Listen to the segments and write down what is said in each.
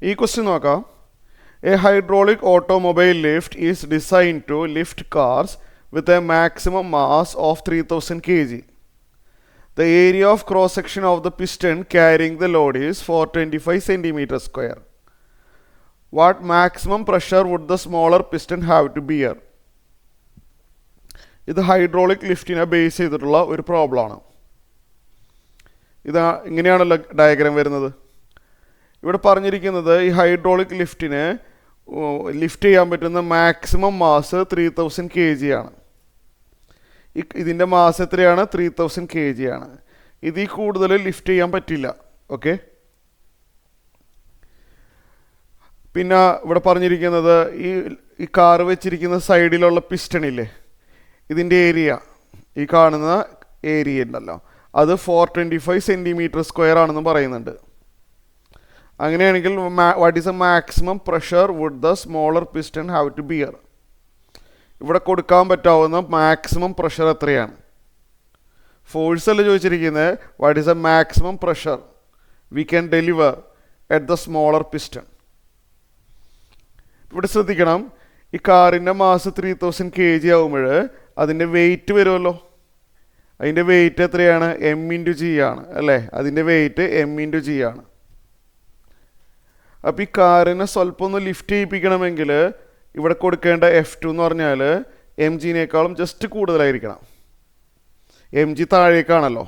ഈ ക്വസ്റ്റ്യൻ നോക്കാം. A hydraulic automobile lift is design to lift cars with a maximum mass of 3000 kg. The area of cross section of the piston carrying the load is 425 centimeters square. What maximum pressure would the smaller piston have to bear? ഇത് hydraulic ലിഫ്റ്റിനെ base ചെയ്തിട്ടുള്ള ഒരു പ്രോബ്ലമാണ്. ഇതാ ഇങ്ങനെയാണല്ലോ diagram വരുന്നത്. ഇവിടെ പറഞ്ഞിരിക്കുന്നത് ഈ ഹൈഡ്രോളിക് ലിഫ്റ്റിന് ലിഫ്റ്റ് ചെയ്യാൻ പറ്റുന്ന മാക്സിമം മാസ് 3000 kg ആണ്. ഇതിൻ്റെ മാസ് എത്രയാണ്? 3000 kg ആണ്. ഇതിൽ കൂടുതൽ ലിഫ്റ്റ് ചെയ്യാൻ പറ്റില്ല. ഓക്കെ. പിന്നെ ഇവിടെ പറഞ്ഞിരിക്കുന്നത് ഈ കാറ് വെച്ചിരിക്കുന്ന സൈഡിലുള്ള പിസ്റ്റണില്ലേ, ഇതിൻ്റെ ഏരിയ, ഈ കാണുന്ന ഏരിയ ഉണ്ടല്ലോ, അത് 425 centimeters square ആണെന്ന് പറയുന്നുണ്ട്. അങ്ങനെയാണെങ്കിൽ what is a maximum pressure would the smaller piston have to bear? ഇവിടെ കൊടുക്കാൻ പറ്റാവുന്ന മാക്സിമം പ്രഷർ എത്രയാണ്? ഫോഴ്സ് അല്ല ചോദിച്ചിരിക്കുന്നത്, what is a maximum pressure we can deliver at the smaller piston. ഇവിടെ ശ്രദ്ധിക്കണം, ഈ കാറിൻ്റെ മാസ് 3000 kg ആകുമ്പോൾ അതിൻ്റെ വെയിറ്റ് വരുമല്ലോ. അതിൻ്റെ വെയിറ്റ് എത്രയാണ്? m×g ആണ് അല്ലേ? അതിൻ്റെ വെയിറ്റ് m×g ആണ്. അപ്പോൾ ഈ കാറിനെ സ്വല്പം ഒന്ന് ലിഫ്റ്റ് ചെയ്യിപ്പിക്കണമെങ്കിൽ ഇവിടെ കൊടുക്കേണ്ട F2 എന്ന് പറഞ്ഞാൽ mg-നേക്കാളും ജസ്റ്റ് കൂടുതലായിരിക്കണം. mg താഴേക്കാണല്ലോ.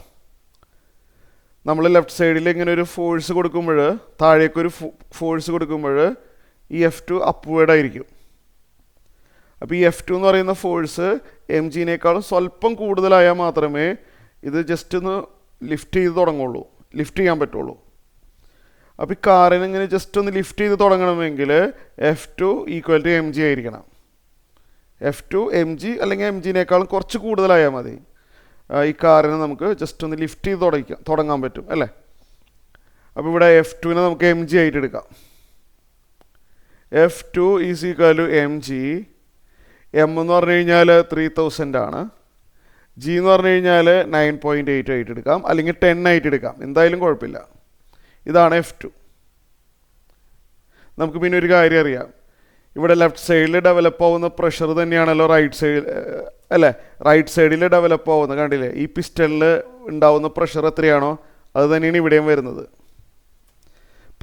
നമ്മൾ ലെഫ്റ്റ് സൈഡിൽ ഇങ്ങനെ ഒരു ഫോഴ്സ് കൊടുക്കുമ്പോൾ, താഴേക്കൊരു ഫോഴ്സ് കൊടുക്കുമ്പോൾ ഈ F2 അപ്വേർഡ് ആയിരിക്കും. അപ്പോൾ ഈ F2 എന്ന് പറയുന്ന ഫോഴ്സ് mg-നേക്കാളും സ്വല്പം കൂടുതലായാൽ മാത്രമേ ഇത് ജസ്റ്റ് ഒന്ന് ലിഫ്റ്റ് ചെയ്ത് തുടങ്ങുള്ളൂ, ലിഫ്റ്റ് ചെയ്യാൻ പറ്റുള്ളൂ. അപ്പോൾ ഈ കാറിന് ഇങ്ങനെ ജസ്റ്റ് ഒന്ന് ലിഫ്റ്റ് ചെയ്ത് തുടങ്ങണമെങ്കിൽ F2 = mg ആയിരിക്കണം. F2 mg അല്ലെങ്കിൽ mg-നേക്കാളും കുറച്ച് കൂടുതലായാൽ മതി. ഈ കാറിന് നമുക്ക് ജസ്റ്റ് ഒന്ന് ലിഫ്റ്റ് ചെയ്ത് തുടങ്ങാൻ പറ്റും അല്ലേ? അപ്പോൾ ഇവിടെ F2നെ നമുക്ക് mg ആയിട്ട് എടുക്കാം. F2 = mg. m എന്ന് പറഞ്ഞു കഴിഞ്ഞാൽ 3000 ആണ്. g എന്ന് പറഞ്ഞു കഴിഞ്ഞാൽ 9.8 ആയിട്ട് എടുക്കാം, അല്ലെങ്കിൽ 10 ആയിട്ട് എടുക്കാം, എന്തായാലും കുഴപ്പമില്ല. ഇതാണ് F2. നമുക്ക് പിന്നെ ഒരു കാര്യം അറിയാം, ഇവിടെ ലെഫ്റ്റ് സൈഡിൽ ഡെവലപ്പ് ആവുന്ന പ്രഷർ തന്നെയാണല്ലോ റൈറ്റ് സൈഡ് അല്ലേ? റൈറ്റ് സൈഡിൽ ഡെവലപ്പ് ആവുന്ന കണ്ടില്ലേ, ഈ പിസ്റ്റണിൽ ഉണ്ടാവുന്ന പ്രഷർ എത്രയാണോ അത് തന്നെയാണ് ഇവിടെയും വരുന്നത്.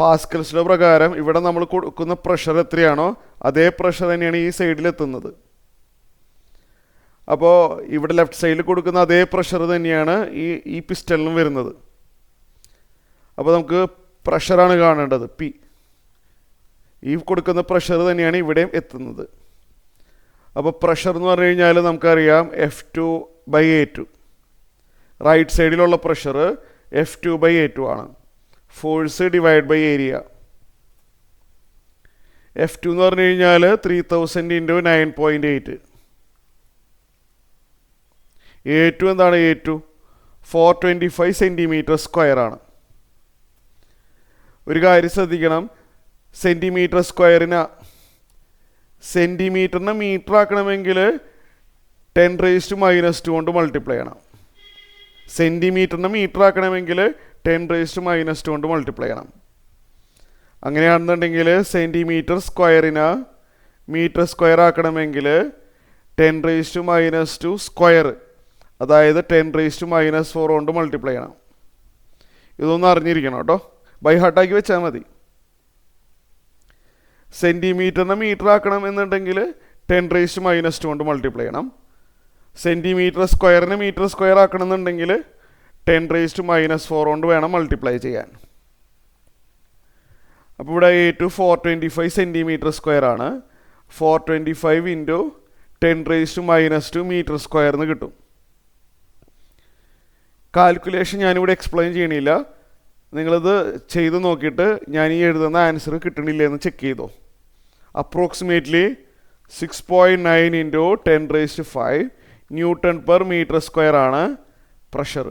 പാസ്കൽസ് ലോ പ്രകാരം ഇവിടെ നമ്മൾ കൊടുക്കുന്ന പ്രഷർ എത്രയാണോ അതേ പ്രഷർ തന്നെയാണ് ഈ സൈഡിൽ എത്തുന്നത്. അപ്പോൾ ഇവിടെ ലെഫ്റ്റ് സൈഡിൽ കൊടുക്കുന്ന അതേ പ്രഷർ തന്നെയാണ് ഈ പിസ്റ്റണിലും വരുന്നത്. അപ്പോൾ നമുക്ക് പ്രഷറാണ് കാണേണ്ടത്, P. ഈ കൊടുക്കുന്ന പ്രഷർ തന്നെയാണ് ഇവിടെയും എത്തുന്നത്. അപ്പോൾ പ്രഷർ എന്ന് പറഞ്ഞു കഴിഞ്ഞാൽ നമുക്കറിയാം F2/A2. റൈറ്റ് സൈഡിലുള്ള പ്രഷർ F2/A2 ആണ്. Force divide by area. F2 എന്ന് പറഞ്ഞു കഴിഞ്ഞാൽ 3000 × 9.8. A2 എന്താണ്? A2 425 centimeters square ആണ്. ഒരു കാര്യം ശ്രദ്ധിക്കണം, സെൻറ്റിമീറ്റർ സ്ക്വയറിന് സെൻറ്റിമീറ്ററിനെ മീറ്റർ ആക്കണമെങ്കിൽ 10⁻² കൊണ്ട് മൾട്ടിപ്ലൈ ചെയ്യണം. സെൻറ്റിമീറ്ററിനെ മീറ്റർ ആക്കണമെങ്കിൽ 10⁻² കൊണ്ട് മൾട്ടിപ്ലൈ ചെയ്യണം. അങ്ങനെയാണെന്നുണ്ടെങ്കിൽ സെൻറ്റിമീറ്റർ സ്ക്വയറിന് മീറ്റർ സ്ക്വയർ ആക്കണമെങ്കിൽ 10⁻² സ്ക്വയർ, അതായത് 10⁻⁴ കൊണ്ട് മൾട്ടിപ്ലൈ ചെയ്യണം. ഇതൊന്നും അറിഞ്ഞിരിക്കണം കേട്ടോ, ബൈ ഹാർട്ടാക്കി വെച്ചാൽ മതി. സെൻറ്റിമീറ്ററിനെ മീറ്റർ ആക്കണം എന്നുണ്ടെങ്കിൽ 10⁻² കൊണ്ട് മൾട്ടിപ്ലൈ ചെയ്യണം. സെൻറ്റിമീറ്റർ സ്ക്വയറിനെ മീറ്റർ സ്ക്വയർ ആക്കണം എന്നുണ്ടെങ്കിൽ 10⁻⁴ കൊണ്ട് വേണം മൾട്ടിപ്ലൈ ചെയ്യാൻ. അപ്പോൾ ഇവിടെ A2 425 centimeters square ആണ്. 425 × 10⁻² മീറ്റർ സ്ക്വയർ എന്ന് കിട്ടും. കാൽക്കുലേഷൻ ഞാനിവിടെ എക്സ്പ്ലെയിൻ ചെയ്യണില്ല, നിങ്ങളിത് ചെയ്ത് നോക്കിയിട്ട് ഞാൻ ഈ എഴുതുന്ന ആൻസർ കിട്ടണില്ല എന്ന് ചെക്ക് ചെയ്തോ. Approximately 6.9 × 10⁵ Newton per meter square ആണ് പ്രഷർ.